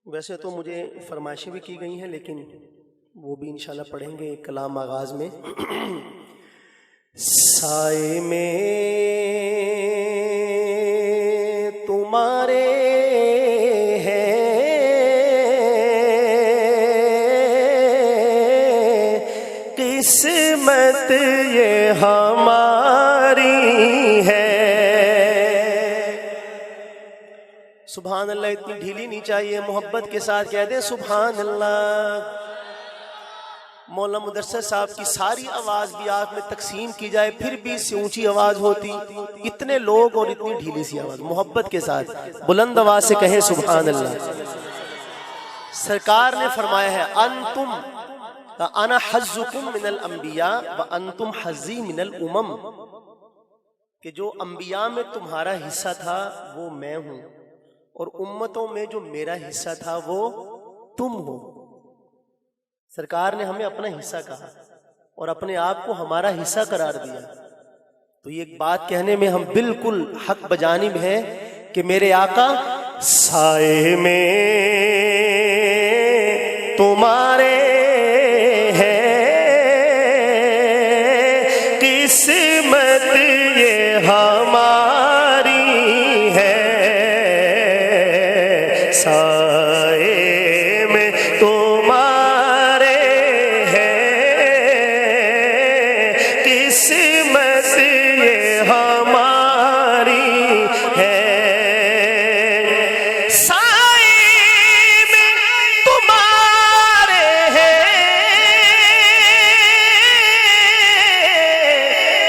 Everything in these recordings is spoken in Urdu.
ویسے تو مجھے فرمائشیں بھی کی گئی ہیں لیکن وہ بھی انشاءاللہ پڑھیں گے کلام آغاز میں. سائے میں تمہارے ہیں قسمت یہ ہماری ہے. سبحان اللہ اتنی ڈھیلی نہیں چاہیے، محبت کے ساتھ کہہ دیں سبحان اللہ. مولانا مدثر صاحب کی ساری آواز بھی آپ میں تقسیم کی جائے پھر بھی اس سے اونچی آواز ہوتی. اتنے لوگ اور اتنی ڈھیلی سی آواز، محبت کے ساتھ بلند آواز سے کہیں سبحان اللہ. سرکار نے فرمایا ہے انتم انا حظکم من الانبیاء وانتم حظی من الامم، کہ جو انبیاء میں تمہارا حصہ تھا وہ میں ہوں اور امتوں میں جو میرا حصہ تھا وہ تم ہو. سرکار نے ہمیں اپنا حصہ کہا اور اپنے آپ کو ہمارا حصہ قرار دیا. تو یہ ایک بات کہنے میں ہم بالکل حق بجانب ہیں کہ میرے آقا سائے میں تمہارے ہیں قسمت یہ ہماری ہے. سائے میں تمہارے قسمت یہ ہماری ہے. سائے میں تمہارے ہیں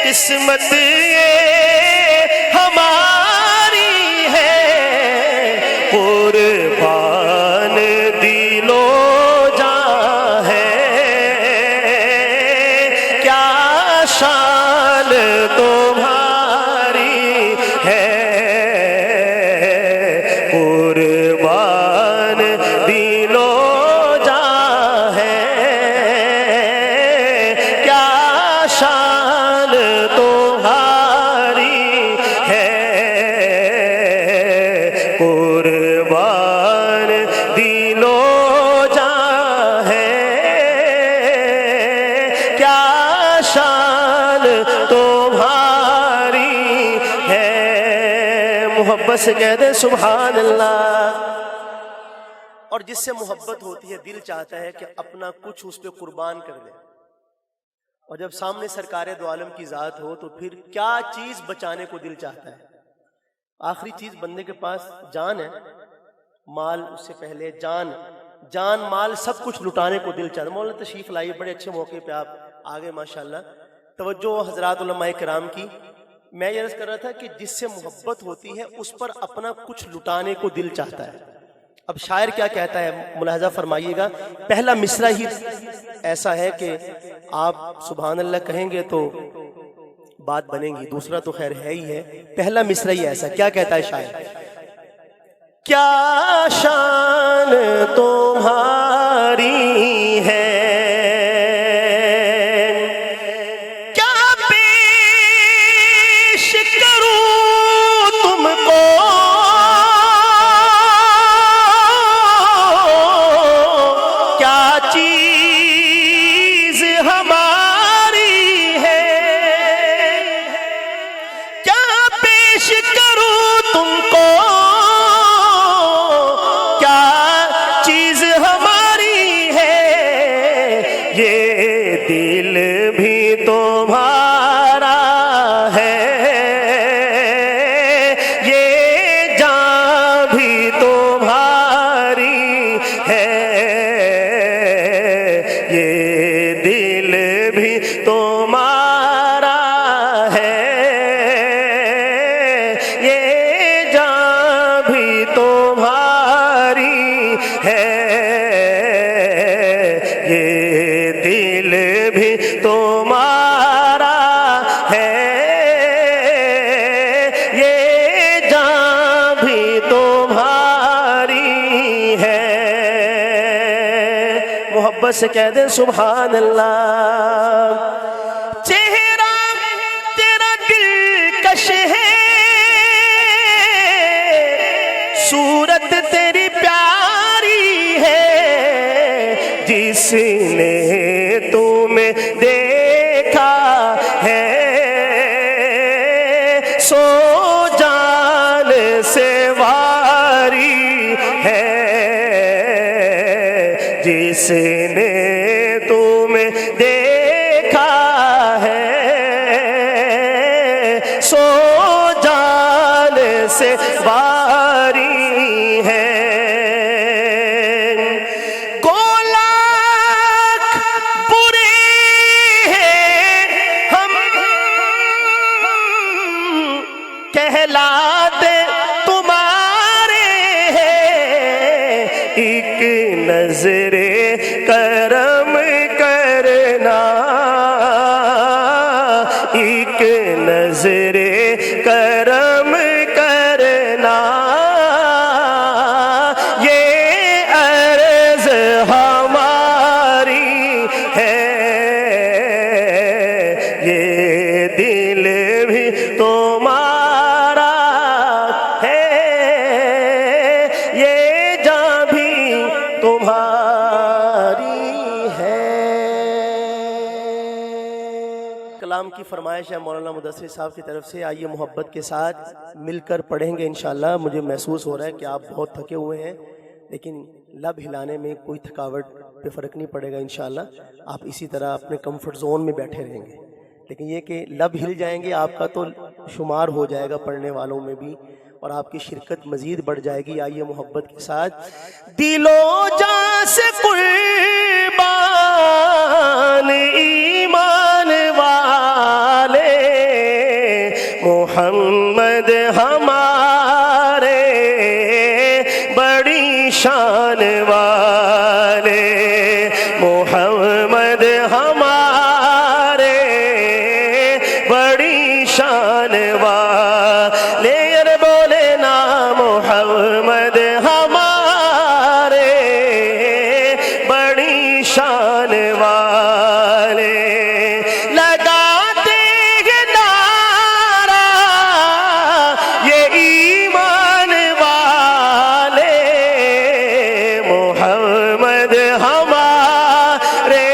قسمت یہ ہماری ہے. قربان دلو جاں ہے کیا شان تمہاری ہے. قربان دلو جاں ہے کیا شان تمہاری ہے. قربان دلو جاں ہے کیا شان تمہاری ہے. محبت سے کہہ دیں سبحان اللہ. اور جس سے محبت ہوتی ہے دل چاہتا ہے کہ اپنا کچھ اس پہ قربان کر دے. اور جب سامنے سرکار دو عالم کی ذات ہو تو پھر کیا چیز بچانے کو دل چاہتا ہے. آخری چیز بندے کے پاس جان ہے، مال اس سے پہلے جان مال سب کچھ لٹانے کو دل چاہتا ہے. مولانا تشریف لائیے، بڑے اچھے موقع پہ آپ آگے ماشاءاللہ. توجہ حضرات علماء کرام کی. میں یہ عرض کر رہا تھا کہ جس سے محبت ہوتی ہے اس پر اپنا کچھ لٹانے کو دل چاہتا ہے. اب شاعر کیا کہتا ہے ملاحظہ فرمائیے گا. پہلا مصرع ہی ایسا ہے کہ آپ سبحان اللہ کہیں گے تو بات بنے گی، دوسرا تو خیر ہے ہی ہے. پہلا مصرع ہی ایسا کیا کہتا ہے شاعر. کیا شان تمہاری ہے کیا پیش کروں تم کو کیا چیز ہماری ہے. کیا پیش کروں تم کو کیا چیز ہماری ہے. یہ دل بھی تمہارا ہے یہ جان بھی تمہاری ہے. یہ دل بھی تمہارا ہے یہ جان بھی تمہاری ہے. یہ دل بھی تمہارا ہے یہ جان بھی تمہاری ہے. محبت سے کہہ دیں سبحان اللہ. چہرہ تیرا دلکش ہے صورت تیری پیاری نے تمہیں دیکھا ہے سو جان سے واری ہے، جس نے تمہیں دیکھا ہے سو جان سے واری ہے۔ کہلاتے تمہارے ہیں، ایک نظر کرم کرنا، ایک نظر کرم کرنا، یہ عرض ہماری ہے، یہ دل بھی تمہارا تمہاری ہے۔ کلام کی فرمائش ہے مولانا مدثر صاحب کی طرف سے، آئیے محبت کے ساتھ مل کر پڑھیں گے انشاءاللہ۔ مجھے محسوس ہو رہا ہے کہ آپ بہت تھکے ہوئے ہیں، لیکن لب ہلانے میں کوئی تھکاوٹ پہ فرق نہیں پڑے گا انشاءاللہ۔ آپ اسی طرح اپنے کمفرٹ زون میں بیٹھے رہیں گے، لیکن یہ کہ لب ہل جائیں گے آپ کا تو شمار ہو جائے گا پڑھنے والوں میں بھی، اور آپ کی شرکت مزید بڑھ جائے گی۔ آئیے محبت کے ساتھ دل و جان سے قربان ایمان والے محمد ہمارے بڑی شان والے، محمد ہمارے بڑی شان والے، محمد ہمارے بڑی شان والے، لگاتے ہیں نعرہ یہ ایمان والے، محمد ہمارے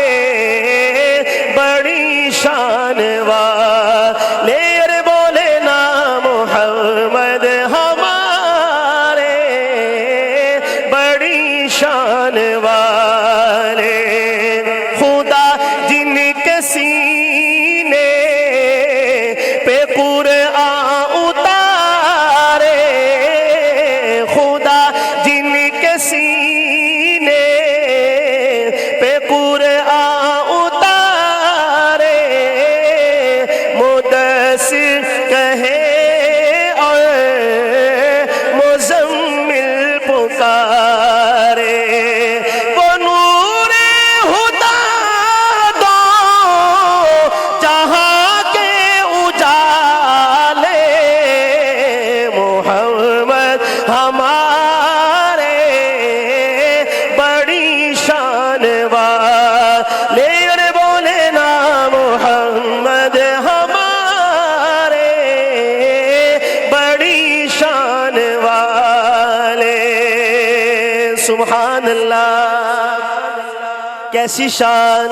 بڑی شان والے، بولے نا محمد شان والے، خدا جن کے سینے پہ قرآن اتارے، خدا جن کے سینے پہ قرآن اتارے، مدثر کہے اور مزمل پکارے، ہمارے بڑی شان والے، بولے نا محمد ہمارے بڑی شان والے، سبحان اللہ۔ کیسی شان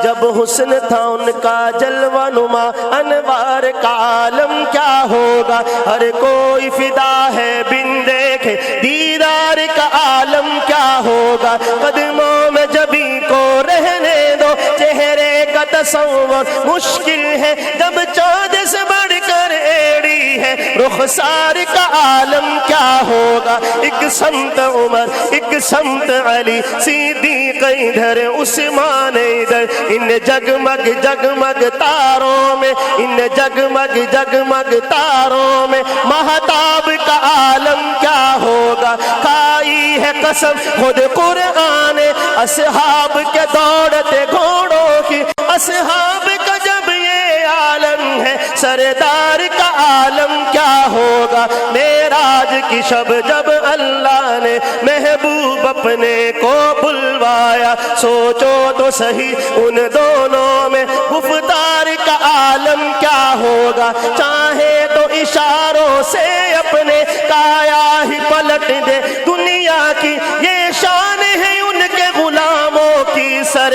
جب حسن تھا ان کا جلوہ نما انوار کا عالم کیا ہوگا، ہر کوئی فدا ہے بن دیکھے دیدار کا عالم کیا ہوگا، قدموں میں جبھی کو رہنے دو چہرے کا تصور مشکل ہے، جب چاند سے بڑھ کر ایڑی ہے رخسار کا عالم کیا ہوگا، ایک سمت عمر ایک سمت علی صدیق ادھر عثمان ادھر، ان جگمگ جگمگ تاروں میں، ان جگمگ جگمگ تاروں میں مہتاب کا عالم کیا ہوگا، کھائی ہے قسم خود قرآن اصحاب کے دوڑتے گھوڑوں کی، اصحاب کا جب یہ عالم ہے سردار کا عالم کیا ہوگا، معراج کی شب جب اللہ نے محبوب اپنے کو بلوایا، سوچو تو صحیح ان دونوں میں گفتار کا عالم کیا ہوگا، چاہے تو اشاروں سے اپنے کایا ہی پلٹ دے دنیا کی، یہ شان ہے ان کے غلاموں کی، سر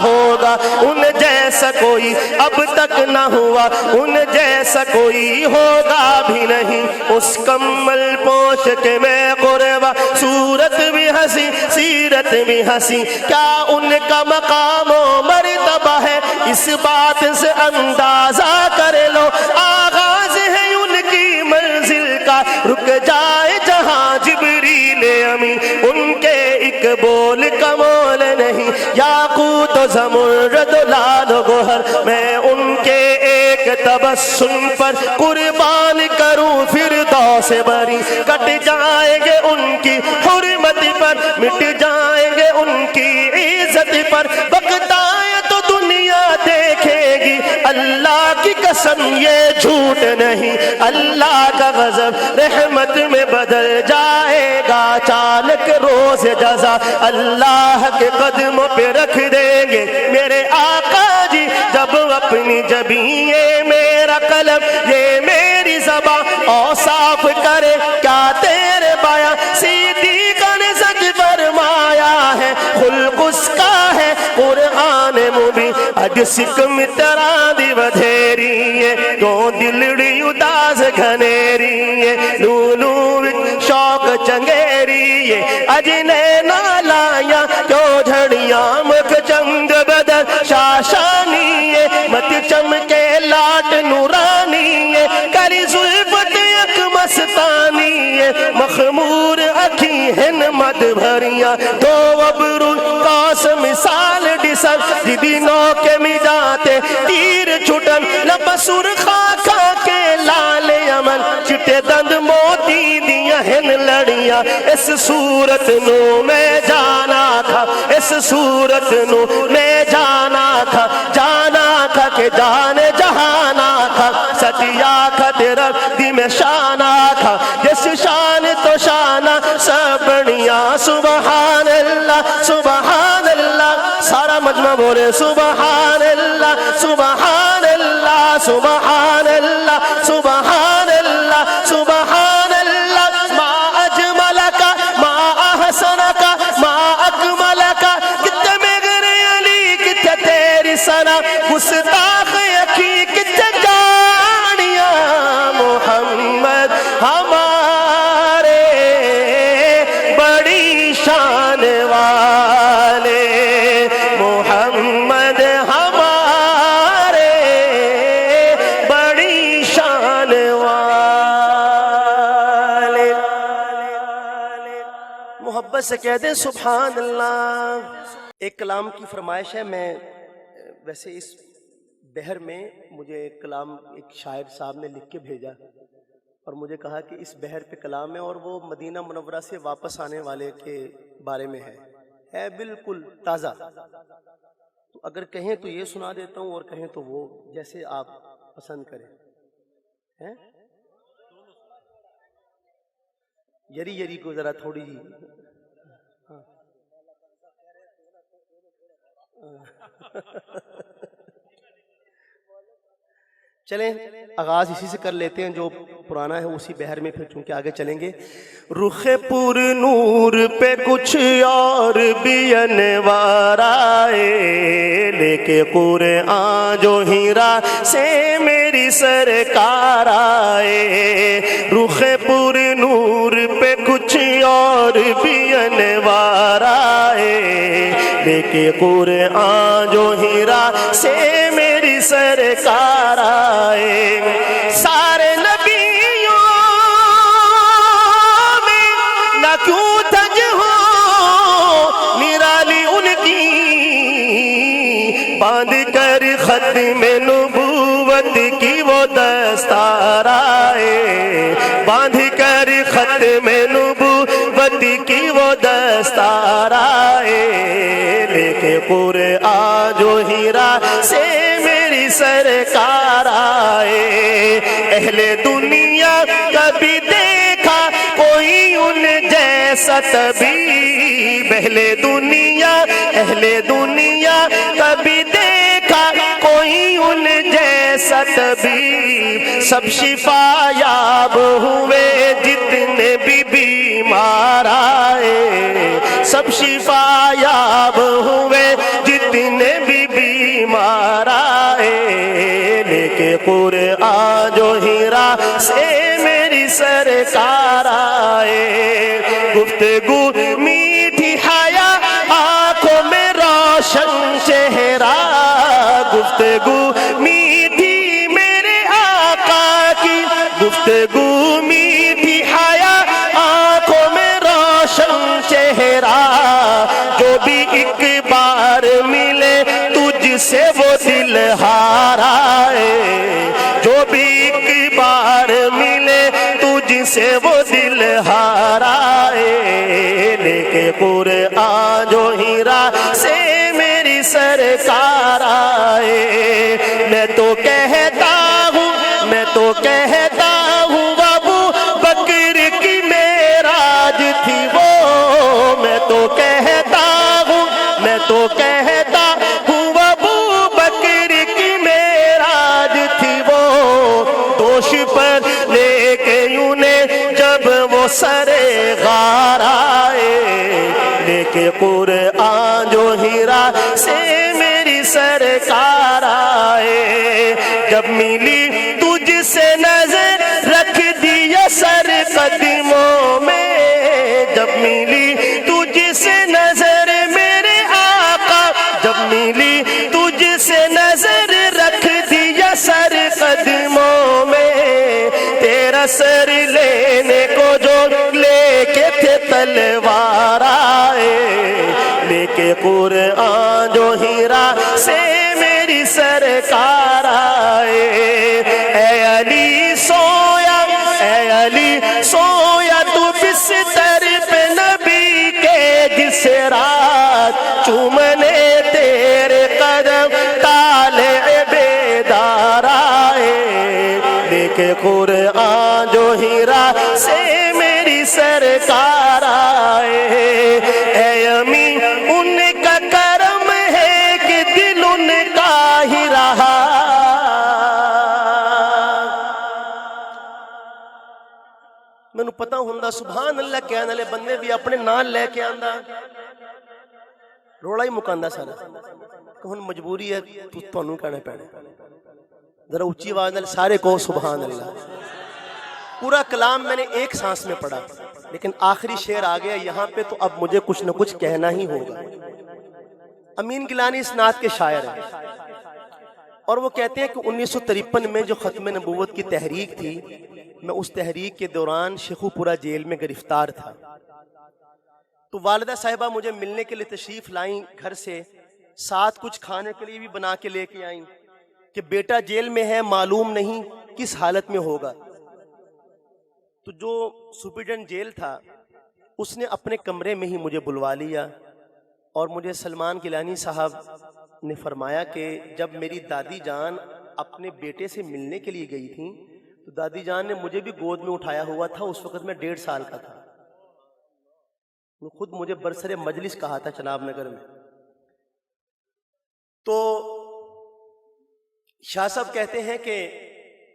ہوگا ان جیسا کوئی اب تک نہ ہوا، ان جیسا کوئی ہوگا بھی نہیں۔ اس کمل پوش کے میں قربا، صورت بھی ہنسی سیرت بھی ہنسی، کیا ان کا مقام و مرتبہ ہے اس بات سے اندازہ کر لو۔ آغاز ہے ان کی منزل کا، رک جائے جہاں جبریل امین، ان کے ایک بول کا مول نہیں۔ یاقوت و زمرد و لال و گوہر، میں ان کے ایک تبسم پر قربان کروں فردوس بری۔ کٹ جائیں گے ان کی حرمت پر، مٹ جائیں گے ان کی عزت پر، وقت آئے تو دنیا دیکھے گی اللہ کی قسم یہ جھوٹ نہیں۔ اللہ کا غضب رحمت میں بدل جائے گا اچانک روز جزا، اللہ کے قدموں پہ رکھ دیں گے میرے آقا جی جب اپنی جبیں۔ یہ میرا قلم یہ میری زبان اوصاف کرے کیا تیرے بیاں، صدیق نے سچ فرمایا ہے خلق اس کا ہے قرآن مبین۔ اج سکھ متراں دی ودھیری ہے کیوں دلڑی اداس گھنیری ہے، لولو وچ شوق چنگیری ہے اج نینا لایا کیوں جھڑیاں مکھ چند بدل شاشانی ہے، مت چمکے لاٹ نورانی ہے، کری زلفت یک مستانی ہے، مخمور اکھی ہن مد بھریاں دو ابرو کاس مثال ڈسن، جدی نو کے مجاتے تیر چھٹن، لب سرخا کھا کے لال عمل، چٹے دند موتی دیا ہن لڑیاں۔ اس صورت نو میں جانا تھا، اس صورت نو میں جانا تھا، جانا تھا کہ جان جہانا تھا، سچیا خطر دی میں شانا تھا، جس شان تو شانہ سب بڑیاں۔ سبحان اللہ سبحان اللہ، سارا مجمع بولے سبحان اللہ سبحان اللہ سبحان اللہ سبحان اللہ سبحان اللہ۔ ما اجملک ما احسنک ما اکملک، کتے میرے علی کتے تیری ثنا، گستاخ یکی کتے جانیاں، محمد ہمارے بڑی شان والے، محمد ہمارے بڑی شان والے۔ محبت سے کہہ دیں سبحان اللہ۔ ایک کلام کی فرمائش ہے، میں ویسے اس بحر میں مجھے ایک کلام ایک شاعر صاحب نے لکھ کے بھیجا اور مجھے کہا کہ اس بحر پہ کلام ہے اور وہ مدینہ منورہ سے واپس آنے والے کے بارے میں ہے بالکل تازہ، تو اگر کہیں تو یہ سنا دیتا ہوں اور کہیں تو وہ، جیسے آپ پسند کریں۔ یری یری کو ذرا تھوڑی جی چلیں آغاز اسی سے کر لیتے ہیں، جو پرانا ہے اسی بحر میں پھر چونکہ آگے چلیں گے۔ رخ پر نور پہ کچھ اور بھی انوار آئے، لے کے قرآن جو ہیرا سے میری سرکار آئے، رخ پر نور پہ کچھ اور بھی انوار آئے، لے کے قرآن جو ہیرا سے میری سرکار آئے، سارے نبیوں میں نہ کیوں تج ہو نرالی ان کی، باندھ کر ختم نبوت کی وہ دستار آئے، باندھ کر ختم نبوت کی وہ دستار آئے، لے کے قرآن جو ہیرا سے میری سرکار آئے، اہل دنیا کبھی دیکھا کوئی ان جیسا طبیب، اہل دنیا کبھی دیکھا کوئی ان جیسا طبیب، سب شفا یاب ہوئے جتنے بھی بیمار آئے، سب شفا یاب ہوئے جتنے بھی ہیرا سے میری سرکار آئے، گفتگو میٹھی حیا آنکھوں میں روشن چہرہ، گفتگو میٹھی میرے آقا کی، گفتگو میٹھی حیا آنکھوں میں روشن چہرہ، جو بھی ایک بار ملے تجھ سے وہ دل ہارائے، جو بھی ایک بار ملے تجھ سے وہ دل ہارائے، لے کے قرآن جو ہیرا سے میری سرکار آئے، میں تو کہتا ہوں، میں تو کہتا ہوں ابو بکر کی معراج تھی وہ، میں تو کہتا ہوں، میں تو کہتا ہوں ابو بکر کی معراج تھی وہ، دوش پر لے کے انہیں جب وہ سر غار آئے، لے کے قرآن جو ہیرا سے میری سرکار آئے، جب ملی تجھ سے نظر رکھ دیا سر قدموں میں، جب ملی تجھ سے نظر میرے آقا، جب ملی تجھ سے نظر رکھ دیا سر قدموں میں، تیرا سر لینے کو جو لے کے تھے تلوار آئے، لے کے قرآن جو ہیرا سے میری سرکار آئے، اے علی سویا، اے علی سویا تو بستر پہ نبی کے جس رات، چومنے تیرے قدم طالع بیدار آئے، لے کے قرآن جو ہیرا سے میری سرکار آئے، اے امی ان کا کرم ہے کہ دل ان کا ہی رہا، مینوں پتا ہوندا سبحان اللہ کہنے والے بندے بھی اپنے نال لے کے آندا روڑا ہی مکاندا سارا کہ ہن مجبوری ہے تانوں کہنا پینا، ذرا اونچی آواز نال سارے کہو سبحان اللہ۔ پورا کلام میں نے ایک سانس میں پڑھا، لیکن آخری شعر آ گیا یہاں پہ تو اب مجھے کچھ نہ کچھ کہنا ہی ہوگا۔ امین گیلانی اس نعت کے شاعر ہیں، اور وہ کہتے ہیں کہ 1953 میں جو ختم نبوت کی تحریک تھی، میں اس تحریک کے دوران شیخو پورہ جیل میں گرفتار تھا، تو والدہ صاحبہ مجھے ملنے کے لیے تشریف لائیں گھر سے، ساتھ کچھ کھانے کے لیے بھی بنا کے لے کے آئیں کہ بیٹا جیل میں ہے، معلوم نہیں کس حالت میں ہوگا۔ تو جو سپرڈنٹ جیل تھا اس نے اپنے کمرے میں ہی مجھے بلوا لیا، اور مجھے سلمان گیلانی صاحب نے فرمایا کہ جب میری دادی جان اپنے بیٹے سے ملنے کے لیے گئی تھیں تو دادی جان نے مجھے بھی گود میں اٹھایا ہوا تھا، اس وقت میں 1.5 سال کا تھا، وہ خود مجھے برسر مجلس کہا تھا چناب نگر میں۔ تو شاہ صاحب کہتے ہیں کہ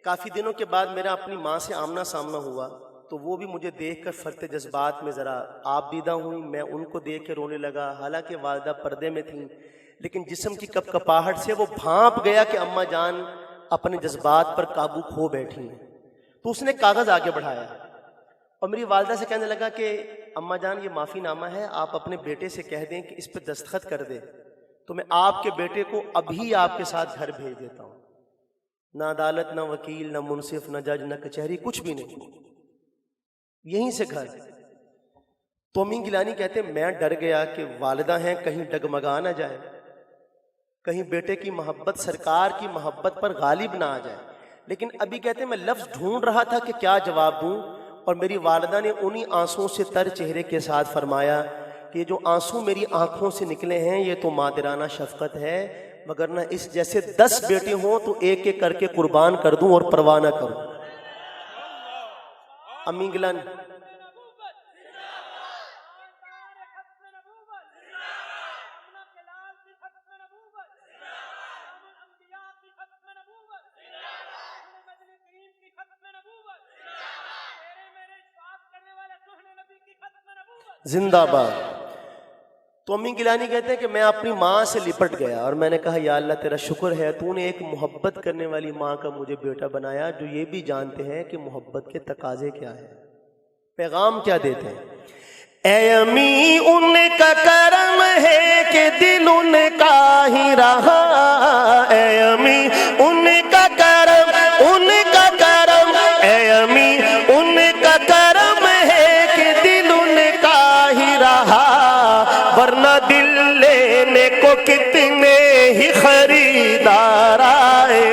کافی دنوں کے بعد میرا اپنی ماں سے آمنا سامنا ہوا، تو وہ بھی مجھے دیکھ کر فرط جذبات میں ذرا آپ دیدہ ہوئی، میں ان کو دیکھ کے رونے لگا، حالانکہ والدہ پردے میں تھیں، لیکن جسم کی کپ کپاہٹ سے وہ بھانپ گیا کہ اماں جان اپنے جذبات پر قابو کھو بیٹھی ہیں۔ تو اس نے کاغذ آگے بڑھایا اور میری والدہ سے کہنے لگا کہ اماں جان یہ معافی نامہ ہے، آپ اپنے بیٹے سے کہہ دیں کہ اس پہ دستخط کر دے، تو میں آپ کے بیٹے کو ابھی آپ کے ساتھ گھر بھیج دیتا ہوں، نہ عدالت، نہ وکیل، نہ منصف، نہ جج، نہ کچہری، کچھ بھی نہیں، یہیں سے گھر۔ تو امین گیلانی کہتے ہیں میں ڈر گیا کہ والدہ ہیں کہیں ڈگمگا نہ جائے، کہیں بیٹے کی محبت سرکار کی محبت پر غالب نہ آ جائے، لیکن ابھی کہتے ہیں میں لفظ ڈھونڈ رہا تھا کہ کیا جواب دوں، اور میری والدہ نے انہی آنسوں سے تر چہرے کے ساتھ فرمایا کہ جو آنسو میری آنکھوں سے نکلے ہیں یہ تو مادرانہ شفقت ہے، مگر نہ اس جیسے 10 بیٹے ہوں تو ایک ایک کر کے قربان کر دوں اور پرواہ نہ کروں۔ امین گیلانی زندہ باد۔ تو امی گیلانی کہتے ہیں کہ میں اپنی ماں سے لپٹ گیا اور میں نے کہا یا اللہ تیرا شکر ہے تو نے ایک محبت کرنے والی ماں کا مجھے بیٹا بنایا جو یہ بھی جانتے ہیں کہ محبت کے تقاضے کیا ہیں، پیغام کیا دیتے ہیں۔ اے امی ان کا کرم ہے کہ دل ان کا ہی رہا، اے امی ان کا کرم، ان کا کرم، اے امی ان کا کرم ہے کہ دل ان کا ہی رہا، ورنہ دل لینے کو کتنے ہی خریدار آئے،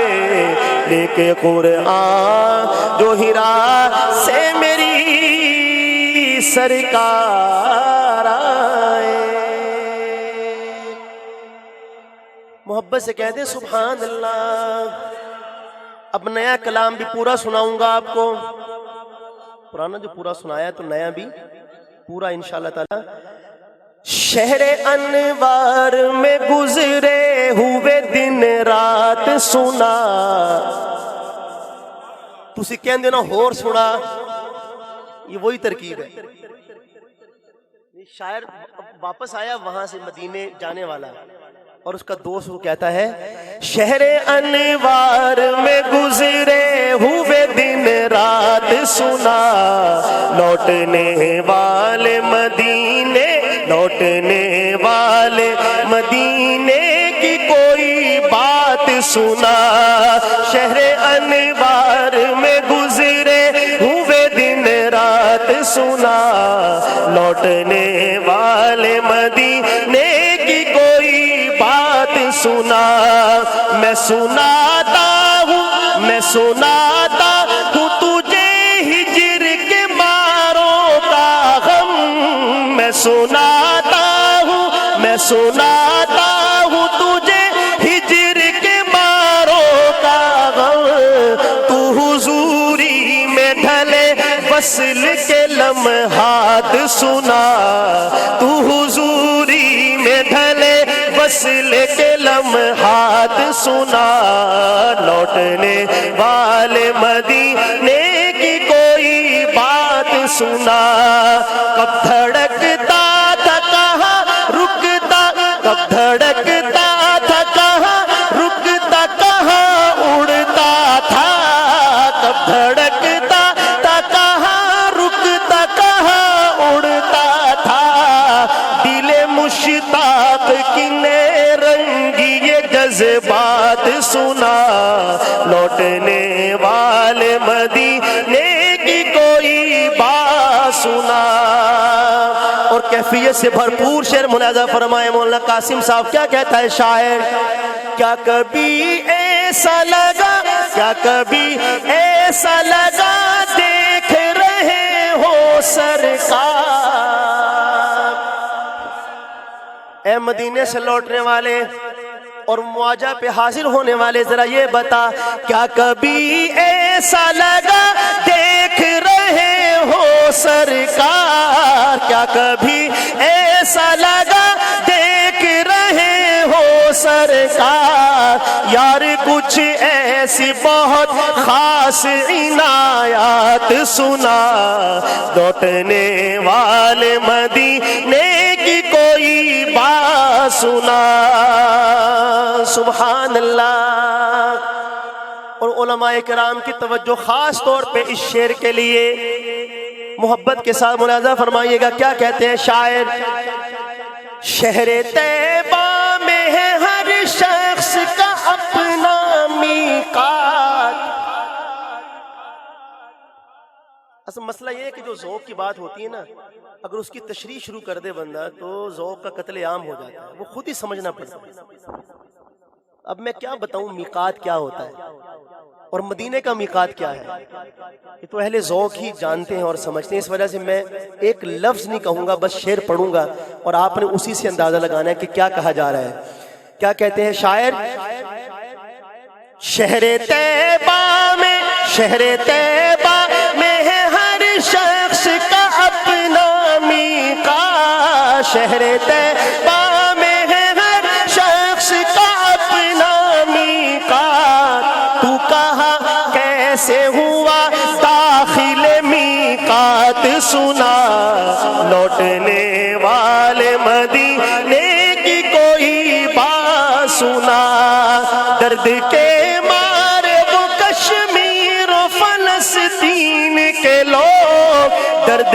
لے کے قرآن جو ہرا سے میری سرکار آئے۔ محبت سے کہہ دیں سبحان اللہ۔ اب نیا کلام بھی پورا سناؤں گا آپ کو، پرانا جو پورا سنایا تو نیا بھی پورا انشاءاللہ تعالی۔ شہر انوار میں گزرے ہوئے دن رات سنا، تسی کہندے نا ہور سنا، یہ وہی ترکیب ہے۔ شاعر واپس آیا وہاں سے مدینے جانے والا اور اس کا دوست وہ کہتا ہے شہر انوار میں گزرے ہوئے دن رات سنا، لوٹنے والے مدینے، لوٹنے والے مدینے کی کوئی بات سنا، شہر انوار میں گزرے ہوئے دن رات سنا، لوٹنے والے مدینے کی کوئی بات سنا، میں سناتا ہوں، میں سناتا ہوں تجھے ہجر کے ماروں کا غم، میں سناتا ہوں، میں سناتا ہوں تجھے ہجر کے ماروں کا غم، تو حضوری میں ڈھلے وصل کے لمحات سنا، تو حضوری میں ڈھلے وصل کے لمحات سنا، لوٹنے والے مدینے کی کوئی بات سنا، کب دھڑکتا تھا کہاں رکتا، کب دھڑکتا تھا کہاں رکتا، کہاں اڑتا تھا، کب دھڑکتا تھا کہاں رکتا، کہاں اڑتا تھا، دل مشتاق کی نے رنگی یہ جذبات سنا، لوٹنے والے مدینے کی کوئی بات سنا۔ اور کیفیت سے بھرپور شعر ملاحظہ فرمائے مولانا قاسم صاحب، کیا کہتا ہے شاعر، کیا کبھی ایسا لگا، کیا کبھی ایسا لگا دیکھ رہے ہو سرکار، اے مدینے سے لوٹنے والے اور معاجہ پہ حاضر ہونے والے، ذرا یہ بتا کیا کبھی ایسا لگا دیکھ رہے ہو سرکار، کیا کبھی ایسا لگا دیکھ رہے ہو سرکار، یار کچھ ایسی بہت خاص عنایات سنا، لوٹنے والے مدینے کی کوئی بات سنا، سبحان اللہ۔ اور علماء کرام کی توجہ خاص طور پہ اس شعر کے لیے محبت کے ساتھ ملاحظہ فرمائیے گا، کیا کہتے ہیں شاعر، شہر طیبہ میں ہے ہر شخص کا اپنا میقات۔ اصل مسئلہ یہ ہے کہ جو ذوق کی بات ہوتی ہے نا، اگر اس کی تشریح شروع کر دے بندہ تو ذوق کا قتل عام ہو جاتا ہے، وہ خود ہی سمجھنا پڑتا ہے۔ اب میں کیا بتاؤں میقات کیا ہوتا ہے اور مدینے کا میقات کیا ہے، یہ تو اہل ذوق ہی جانتے ہیں اور سمجھتے ہیں، اس وجہ سے میں ایک لفظ نہیں کہوں گا، بس شعر پڑھوں گا اور آپ نے اسی سے اندازہ لگانا ہے کہ کیا کہا جا رہا ہے۔ کیا کہتے ہیں شاعر، شہر طیبہ میں، شہر طیبہ میں ہے ہر شخص کا اپنا میقات، شہر طیبہ میں ہے ہر شخص کا اپنا میقات، تو کہاں کیسے ہوا داخل میقات سنا، لوٹنے والے مدینے کی کوئی بات سنا، درد کے مارے وہ کشمیر و فلسطین کے لوگ، درد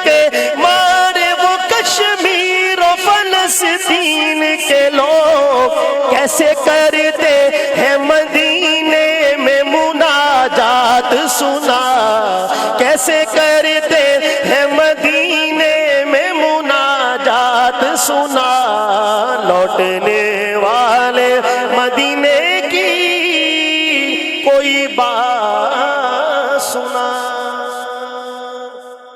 کے مارے وہ کشمیر و فلسطین کے لوگ کیسے کرتے ہیں مدینے میں مناجات سنا، کیسے کرتے ہیں مدینے میں مناجات سنا، لوٹنے